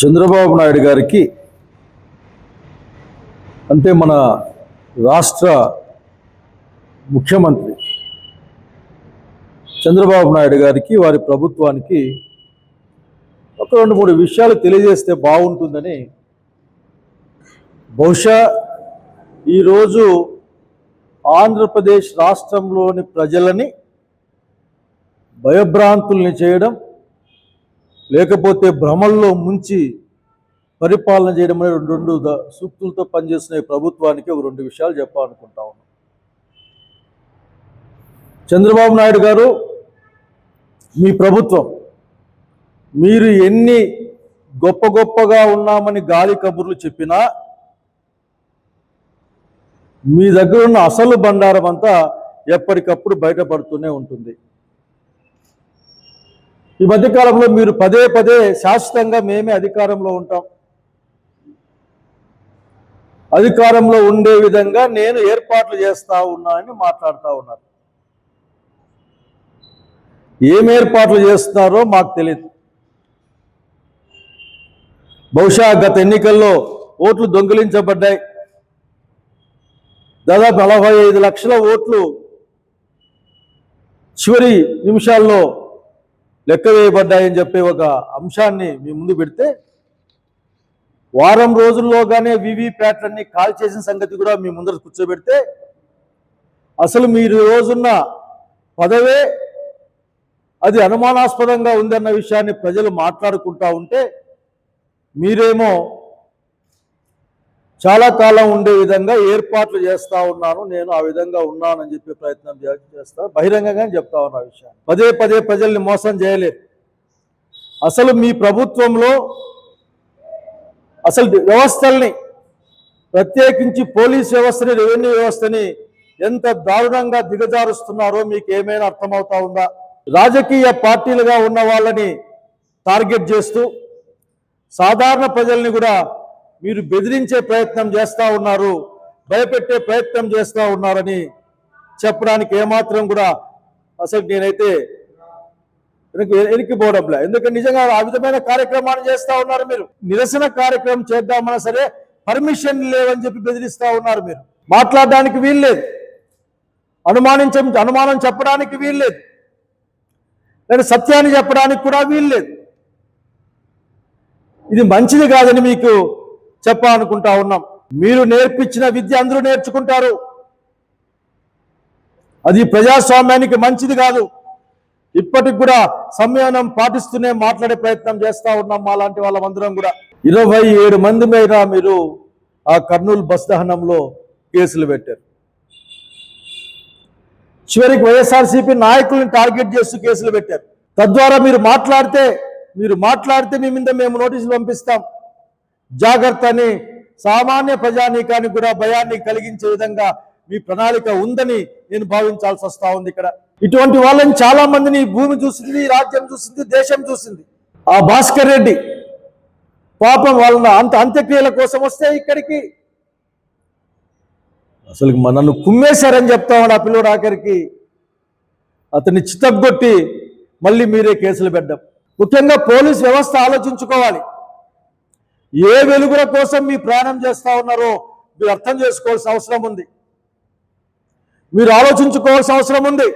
చంద్రబాబు నాయుడు గారికి అంటే మన రాష్ట్ర ముఖ్యమంత్రి చంద్రబాబు నాయుడు గారికి వారి ప్రభుత్వానికి ఒక 2-3 విషయాలు తెలియజేస్తే బాగుంటుందని బహుశా ఈరోజు ఆంధ్రప్రదేశ్ రాష్ట్రంలోని ప్రజలని భయభ్రాంతుల్ని చేయడం లేకపోతే భ్రమల్లో ముంచి పరిపాలన చేయడం అనే రెండు సూక్తులతో పనిచేసిన ప్రభుత్వానికి ఒక 2 విషయాలు చెప్పాలనుకుంటా ఉన్నాను. చంద్రబాబు నాయుడు గారు, మీ ప్రభుత్వం మీరు ఎన్ని గొప్పగా ఉన్నామని గాలి కబుర్లు చెప్పినా మీ దగ్గర ఉన్న అసలు బండారం అంతా ఎప్పటికప్పుడు బయటపడుతూనే ఉంటుంది. ఈ మధ్యకాలంలో మీరు పదే శాశ్వతంగా మేమే అధికారంలో ఉంటాం, అధికారంలో ఉండే విధంగా నేను ఏర్పాట్లు చేస్తా ఉన్నానని మాట్లాడుతూ ఉన్నారు. ఏం ఏర్పాట్లు చేస్తున్నారో మాకు తెలియదు. బహుశా గత ఎన్నికల్లో ఓట్లు దొంగిలించబడ్డాయి, దాదాపు 45 లక్షల ఓట్లు చివరి నిమిషాల్లో లెక్క వేయబడ్డాయని చెప్పి ఒక అంశాన్ని మీ ముందు పెడితే వారం రోజుల్లోగానే వీవీప్యాట్లన్నీ కాల్ చేసిన సంగతి కూడా మీ ముందర కూర్చోబెడితే అసలు మీరు రోజున్న పదవే అది అనుమానాస్పదంగా ఉందన్న విషయాన్ని ప్రజలు మాట్లాడుకుంటా ఉంటే మీరేమో చాలా కాలం ఉండే విధంగా ఏర్పాట్లు చేస్తూ ఉన్నాను, నేను ఆ విధంగా ఉన్నానని చెప్పే ప్రయత్నం చేస్తా, బహిరంగంగానే చెప్తా ఉన్నా విషయాన్ని. పదే ప్రజల్ని మోసం చేయలేరు. అసలు మీ ప్రభుత్వంలో అసలు వ్యవస్థల్ని, ప్రత్యేకించి పోలీస్ వ్యవస్థని, రెవెన్యూ వ్యవస్థని ఎంత దారుణంగా దిగజారుస్తున్నారో మీకు ఏమైనా అర్థమవుతా ఉందా? రాజకీయ పార్టీలుగా ఉన్న వాళ్ళని టార్గెట్ చేస్తూ సాధారణ ప్రజల్ని కూడా మీరు బెదిరించే ప్రయత్నం చేస్తూ ఉన్నారు, భయపెట్టే ప్రయత్నం చేస్తూ ఉన్నారని చెప్పడానికి ఏమాత్రం కూడా అసలు నేనైతే వెనక్కిపోవడంలే. ఎందుకంటే నిజంగా ఆ విధమైన కార్యక్రమాన్ని చేస్తూ ఉన్నారు. మీరు నిరసన కార్యక్రమం చేద్దామన్నా సరే పర్మిషన్ లేవని చెప్పి బెదిరిస్తూ ఉన్నారు. మీరు మాట్లాడడానికి వీల్లేదు, అనుమానం చెప్పడానికి వీల్లేదు, లేదా సత్యాన్ని చెప్పడానికి కూడా వీల్లేదు. ఇది మంచిది కాదని మీకు చెప్పాలనుకుంటా ఉన్నాం. మీరు నేర్పించిన విద్య అందరూ నేర్చుకుంటారు, అది ప్రజాస్వామ్యానికి మంచిది కాదు. ఇప్పటికి కూడా సంయమనం పాటిస్తూనే మాట్లాడే ప్రయత్నం చేస్తూ ఉన్నాం మా లాంటి వాళ్ళందరం కూడా. 27 మంది మీద మీరు ఆ కర్నూలు బస్ దహనంలో కేసులు పెట్టారు. చివరికి వైఎస్ఆర్సీపీ నాయకుల్ని టార్గెట్ చేస్తూ కేసులు పెట్టారు. తద్వారా మీరు మాట్లాడితే మీ మీద మేము నోటీసులు పంపిస్తాం, జాగ్రత్త అని సామాన్య ప్రజానీకానికి కూడా భయాన్ని కలిగించే విధంగా మీ ప్రణాళిక ఉందని నేను భావించాల్సి వస్తూ ఉంది. ఇక్కడ ఇటువంటి వాళ్ళని చాలా మందిని భూమి చూసింది, రాజ్యం చూసింది, దేశం చూసింది. ఆ భాస్కర్ రెడ్డి పాపం వాళ్ళ అంత్యక్రియల కోసం వస్తే ఇక్కడికి అసలు నన్ను కుమ్మేశారని చెప్తామని ఆ పిల్లడు ఆఖరికి అతన్ని చితగ్గొట్టి మళ్ళీ మీరే కేసులు పెట్టడం. ముఖ్యంగా పోలీస్ వ్యవస్థ ఆలోచించుకోవాలి. ఏ వెలుగుల కోసం మీ ప్రయాణం చేస్తూ ఉన్నారో మీరు అర్థం చేసుకోవాల్సిన అవసరం ఉంది, మీరు ఆలోచించుకోవాల్సిన అవసరం ఉంది.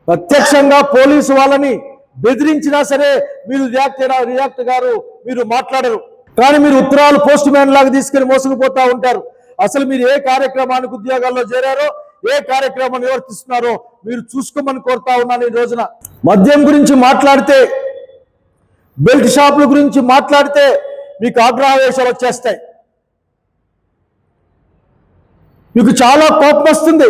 ప్రత్యక్షంగా పోలీసు వాళ్ళని బెదిరించినా సరే మీరు రియాక్ట్ గారు మీరు మాట్లాడరు, కానీ మీరు ఉత్తరాలు పోస్ట్ మ్యాన్ లాగా తీసుకుని మోసుకుపోతూ ఉంటారు. అసలు మీరు ఏ కార్యక్రమానికి ఉద్యోగాల్లో చేరారో, ఏ కార్యక్రమం నిర్వర్తిస్తున్నారో మీరు చూసుకోమని కోరుతా ఉన్నాను. ఈ రోజున మద్యం గురించి మాట్లాడితే, బెల్ట్ షాపుల గురించి మాట్లాడితే మీకు ఆగ్రహావేశాలు వచ్చేస్తాయి, మీకు చాలా కోపం వస్తుంది.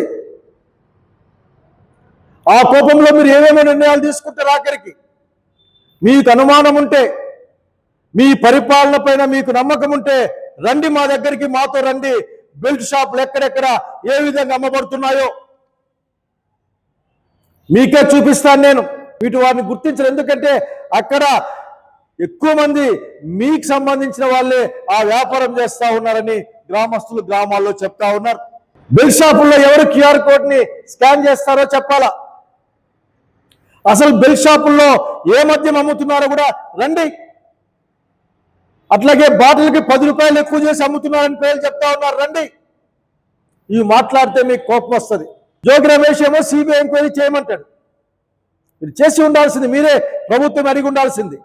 ఆ కోపంలో మీరు ఏమేమో నిర్ణయాలు తీసుకుంటారు. ఆఖరికి మీకు అనుమానం ఉంటే, మీ పరిపాలన పైన మీకు నమ్మకం ఉంటే రండి మా దగ్గరికి, మాతో రండి. బెల్ట్ షాపులు ఎక్కడెక్కడ ఏ విధంగా అమ్మబడుతున్నాయో మీకే చూపిస్తాను నేను. వీటి వారిని గుర్తించరు, ఎందుకంటే అక్కడ ఎక్కువ మంది మీకు సంబంధించిన వాళ్ళే ఆ వ్యాపారం చేస్తూ ఉన్నారని గ్రామస్తులు గ్రామాల్లో చెప్తా ఉన్నారు. బెల్ట్ షాపుల్లో ఎవరు QR కోడ్ని స్కాన్ చేస్తారో చెప్పాలా? అసలు బెల్ట్ షాపుల్లో ఏ మద్యం అమ్ముతున్నారో కూడా రండి, అట్లాగే బాటిల్కి 10 రూపాయలు ఎక్కువ చేసి అమ్ముతున్నారని పేర్లు చెప్తా ఉన్నారు. రండి, ఇవి మాట్లాడితే మీకు కోపం వస్తుంది. జోగి రమేష్ ఏమో సిబిఐ ఎంక్వైరీ చేయమంటాడు. మీరు చేసి ఉండాల్సింది, మీరే ప్రభుత్వం అడిగి ఉండాల్సింది.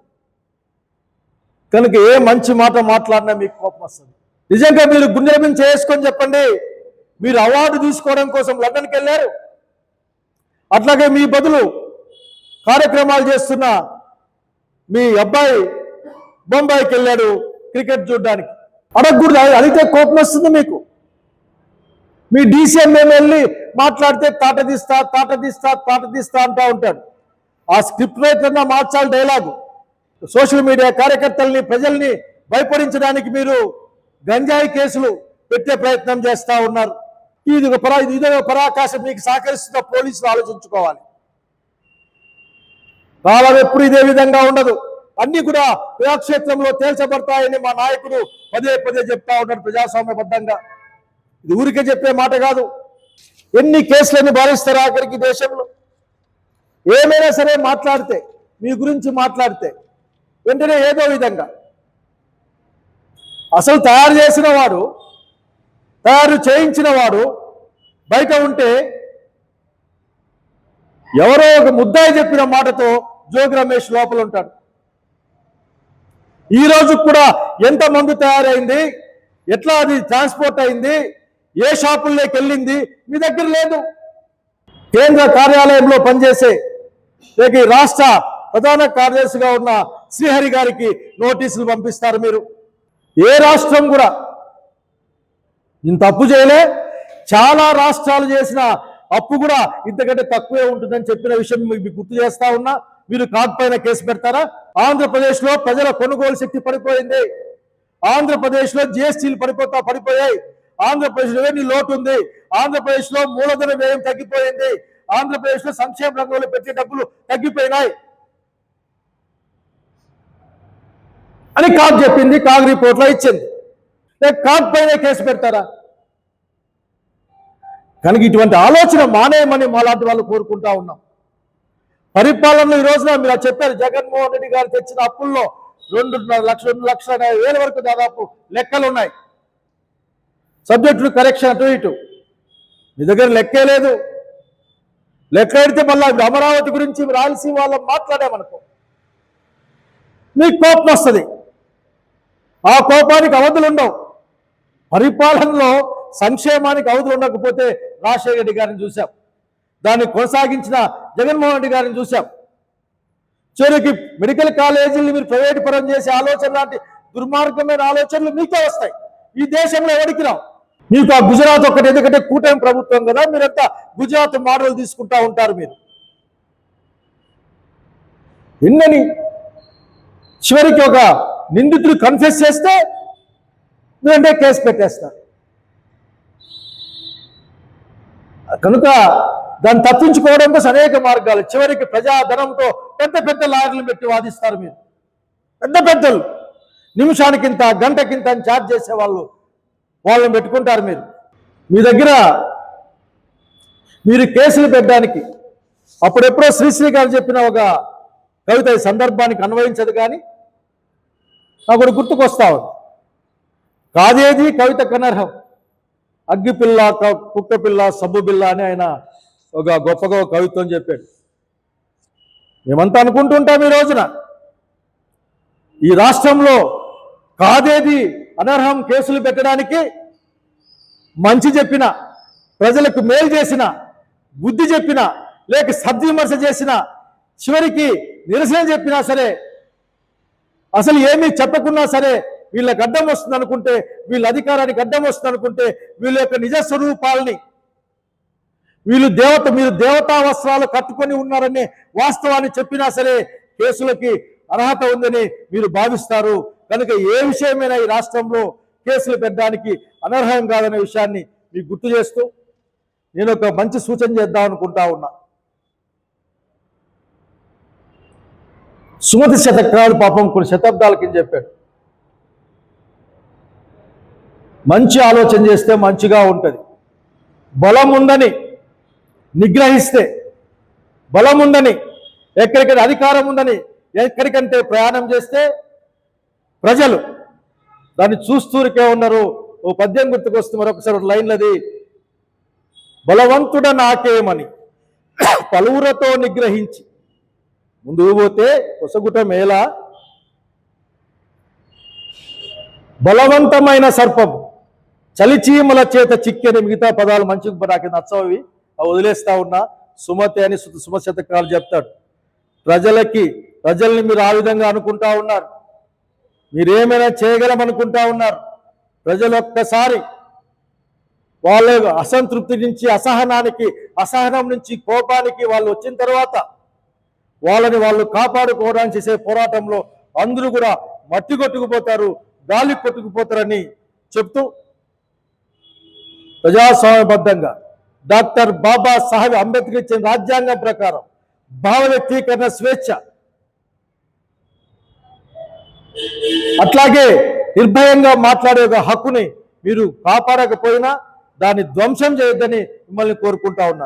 కనుక ఏ మంచి మాట మాట్లాడినా మీకు కోపం వస్తుంది. నిజంగా మీరు గుండెల మీద చేసుకొని చెప్పండి, మీరు అవార్డు తీసుకోవడం కోసం లండన్కి వెళ్ళారు, అట్లాగే మీ బదులు కార్యక్రమాలు చేస్తున్న మీ అబ్బాయి బొంబాయికి వెళ్ళాడు క్రికెట్ చూడడానికి. అడగకూడదు, అడిగితే కోపం వస్తుంది మీకు. మీ డీసీఎం వెళ్ళి మాట్లాడితే తాట తీస్తా అంటూ ఉంటాడు. ఆ స్క్రిప్ట్ రైటర్నా మార్చాలి డైలాగు. సోషల్ మీడియా కార్యకర్తల్ని, ప్రజల్ని భయపడించడానికి మీరు గంజాయి కేసులు పెట్టే ప్రయత్నం చేస్తూ ఉన్నారు. ఇదొక పరాకాశం మీకు సహకరిస్తున్న పోలీసులు ఆలోచించుకోవాలి. కాలం ఎప్పుడు ఇదే విధంగా ఉండదు, అన్ని కూడా ప్రజాక్షేత్రంలో తేల్చబడతాయని మా నాయకుడు పదే చెప్తా ఉన్నాడు ప్రజాస్వామ్యబద్ధంగా. ఇది ఊరికే చెప్పే మాట కాదు. ఎన్ని కేసులని భావిస్తారు ఆఖరికి దేశంలో. ఏమైనా సరే మాట్లాడితే, మీ గురించి మాట్లాడితే వెంటనే ఏదో విధంగా అసలు తయారు చేసిన వాడు, తయారు చేయించిన వాడు బయట ఉంటే ఎవరో ఒక ముద్దాయి చెప్పిన మాటతో జోగి రమేష్ లోపల ఉంటాడు. ఈ రోజు కూడా ఎంత మందు తయారైంది, ఎట్లా అది ట్రాన్స్పోర్ట్ అయింది, ఏ షాపుల్లోకి వెళ్ళింది మీ దగ్గర లేదు. కేంద్ర కార్యాలయంలో పనిచేసే లేక రాష్ట్ర ప్రధాన కార్యదర్శిగా ఉన్న శ్రీహరి గారికి నోటీసులు పంపిస్తారు మీరు. ఏ రాష్ట్రం కూడా ఇంత అప్పు చేయలే. చాలా రాష్ట్రాలు చేసిన అప్పు కూడా ఇంతకంటే తక్కువే ఉంటుందని చెప్పిన విషయం మీకు గుర్తు చేస్తా ఉన్నా. మీరు కాకపోయినా కేసు పెడతారా? ఆంధ్రప్రదేశ్లో ప్రజల కొనుగోలు శక్తి పడిపోయింది. ఆంధ్రప్రదేశ్లో జిఎస్టీలు పడిపోయాయి. ఆంధ్రప్రదేశ్ రెవెన్యూ లోటు ఉంది. ఆంధ్రప్రదేశ్లో మూలధన వ్యయం తగ్గిపోయింది. ఆంధ్రప్రదేశ్లో సంక్షేమ రంగంలో పెట్టే డబ్బులు తగ్గిపోయినాయి అని కాగ్ చెప్పింది, కాగ్ రిపోర్ట్లో ఇచ్చింది. కాగ్ పైన కేసు పెడతారా? కనుక ఇటువంటి ఆలోచన మానేయమని మాలాంటి వాళ్ళు కోరుకుంటా ఉన్నాం. పరిపాలనలో ఈ రోజున మీరు చెప్పారు, జగన్మోహన్ రెడ్డి గారు తెచ్చిన అప్పుల్లో 2,50,000 వరకు దాదాపు లెక్కలు ఉన్నాయి. సబ్జెక్టులు కరెక్షన్ అటు ఇటు మీ దగ్గర లెక్కే లేదు. లెక్క ఎడితే మళ్ళీ అమరావతి గురించి రాయలసీమ వాళ్ళని మాట్లాడామనుకో మీకు కోపం వస్తుంది. ఆ కోపానికి అవధులు ఉండవు. పరిపాలనలో సంక్షేమానికి అవధులు ఉండకపోతే రాజశేఖర రెడ్డి గారిని చూసాం, దాన్ని కొనసాగించిన జగన్మోహన్ రెడ్డి గారిని చూసాం. చివరికి మెడికల్ కాలేజీలు మీరు ప్రైవేటు పరం చేసే ఆలోచన లాంటి దుర్మార్గమైన ఆలోచనలు మీకే వస్తాయి. ఈ దేశంలో ఎవరికి రావు. మీకు ఆ గుజరాత్ ఒక్కటి, ఎందుకంటే కూటమి ప్రభుత్వం కదా, మీరంతా గుజరాత్ మోడల్ తీసుకుంటా ఉంటారు. మీరు ఎన్నని చివరికి ఒక నిందితుడు కన్ఫెస్ చేస్తే మీరంటే కేసు పెట్టేస్తారు. కనుక దాన్ని తప్పించుకోవడం కోసం అనేక మార్గాలు. చివరికి ప్రజాధనంతో పెద్ద లాయర్లు పెట్టి వాదిస్తారు. మీరు పెద్దలు నిమిషానికింత గంటకింత అని ఛార్జ్ చేసే వాళ్ళని పెట్టుకుంటారు. మీ దగ్గర మీరు కేసులు పెట్టడానికి అప్పుడెప్పుడో శ్రీశ్రీ గారు చెప్పిన ఒక కవిత ఈ సందర్భానికి అన్వయించదు, కానీ నాకు గుర్తుకొస్తా ఉంది. కాదేది కవిత కనర్హం, అగ్గిపిల్ల కుక్కపిల్ల సబ్బు బిల్ల అని ఆయన ఒక గొప్పగా కవిత్వం చెప్పాడు. మేమంతా అనుకుంటుంటాం ఈ రోజున ఈ రాష్ట్రంలో కాదేది అనర్హం కేసులు పెట్టడానికి మంచి చెప్పిన, ప్రజలకు మేలు చేసిన, బుద్ధి చెప్పిన, లేక సద్విమర్శ చేసిన, చివరికి నిరసన చెప్పినా సరే, అసలు ఏమీ చెప్పకున్నా సరే వీళ్ళకి అడ్డం వస్తుంది అనుకుంటే, వీళ్ళ అధికారానికి అడ్డం వస్తుంది అనుకుంటే, వీళ్ళ యొక్క నిజ స్వరూపాలని, మీరు దేవతా వస్త్రాలు కట్టుకొని ఉన్నారనే వాస్తవాన్ని చెప్పినా సరే కేసులకి అర్హత ఉందని మీరు భావిస్తారు. కనుక ఏ విషయమైనా ఈ రాష్ట్రంలో కేసులు పెట్టడానికి అనర్హం కాదనే విషయాన్ని మీకు గుర్తు చేస్తూ నేను ఒక మంచి సూచన చేద్దాం అనుకుంటా ఉన్నా. సుమతి శతకాలు పాపం కొన్ని శతాబ్దాల కింద చెప్పాడు. మంచి ఆలోచన చేస్తే మంచిగా ఉంటుంది. బలం ఉందని నిగ్రహిస్తే, బలం ఉందని ఎక్కడికైనా అధికారం ఉందని ఎక్కడికంటే ప్రయాణం చేస్తే ప్రజలు దాన్ని చూస్తూరికే ఉన్నారు. ఓ పద్యం గుర్తుకొస్తుంది మరొకసారి లైన్లది. బలవంతుడ నాకేమని పలువురతో నిగ్రహించి ముందుకు పోతే కొసగుట మేళ బలవంతమైన సర్పం చలిచీమల చేత చిక్కెని. మిగతా పదాలు మంచిగా నాకు నచ్చవి, అవి వదిలేస్తా ఉన్నా. సుమతి అని సుమశతకాలు చెప్తాడు. ప్రజల్ని మీరు ఆ విధంగా అనుకుంటా ఉన్నారు, మీరేమైనా చేయగలమనుకుంటా ఉన్నారు. ప్రజలు ఒక్కసారి వాళ్ళ అసంతృప్తి నుంచి అసహనం నుంచి కోపానికి వాళ్ళు వచ్చిన తర్వాత వాళ్ళని వాళ్ళు కాపాడుకోవడానికి చేసే పోరాటంలో అందరూ కూడా మట్టి కొట్టుకుపోతారు, గాలి కొట్టుకుపోతారని చెప్తూ ప్రజాస్వామ్యబద్ధంగా డాక్టర్ బాబా సాహెబ్ అంబేద్కర్ ఇచ్చిన రాజ్యాంగం ప్రకారం భావ వ్యక్తీకరణ స్వేచ్ఛ, అట్లాగే నిర్భయంగా మాట్లాడే ఒక హక్కుని మీరు కాపాడకపోయినా దాన్ని ధ్వంసం చేయొద్దని మిమ్మల్ని కోరుకుంటా ఉన్నారు.